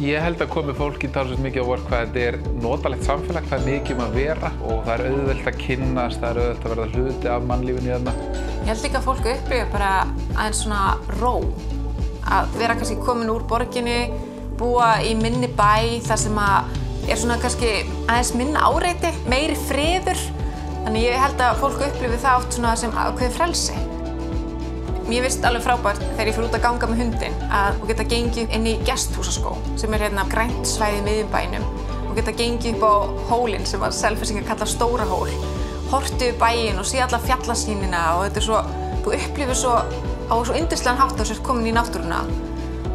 Ég held að komi fólki talsvert mikið á óvart hvað þetta notalegt samfélag, hvað mikið að vera og það auðvelt að kynnast, það auðvelt að verða hluti af mannlífinu þarna. Ég held líka að fólk upplifi bara aðeins svona ró. Að vera kannski komin úr borginni, búa í minni bæ þar sem að svona kannski aðeins minna áreiti, meiri friður. Þannig ég held að fólk upplifi það oft svona sem ákveðið frelsi. Mér finnst alveg frábært þegar ég fer út að ganga með hundinn að geta gengið inn í gesthúsaskóg sem hérna grænt svæði í miðjum bænum og geta gengið upp á hólinn sem að Selfyssingar kalla Stóra hól, horft yfir bæinn og sé alla fjallasýnina og þetta svo, þú upplifir svo á svo yndislegan hátt að þú ert komin í náttúruna.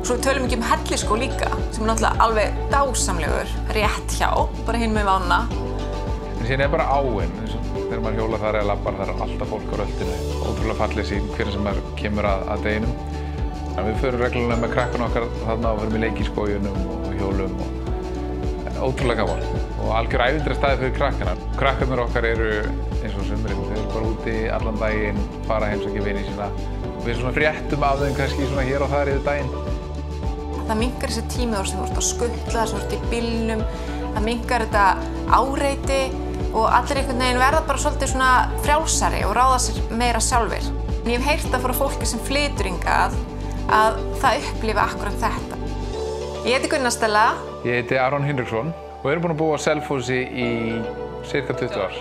Svo tölum ekki Hellisskóg líka sem náttúrulega alveg dásamlegur, rétt hjá, bara hinn með vána. En síðan bara áin, þegar maður hjólar þar eða labbar, þar alltaf fólk á röltinu. Ótrúlega falleg sýn hvernig sem maður kemur að deginum. En við förum reglulega með krakkana okkar þarna og förum í leik í skóginum og hjólum og ótrúlega gaman. Og algjör ævintýrastaður fyrir krakkana. Krakkarnir okkar eru eins og sumrin, þau eru bara úti allan daginn, fara að heimsækja vini sína. Við svona fréttum af þeim kannski svona hér og þar yfir daginn. Það minnkar þessi tími þar sem þú ert að skutla, sem þú ert í bílnum. Það minnkar þetta áreiti og allir einhvern veginn verða bara svolítið svona frjálsari og ráða sér meira sjálfir. En ég hef heyrt það frá fólki sem flytur hingað að það upplifi akkúrat þetta. Ég heiti Gunnar Stella. Ég heiti Aron Hinriksson og við erum búin að búa á Selfossi í sirka 20 ár.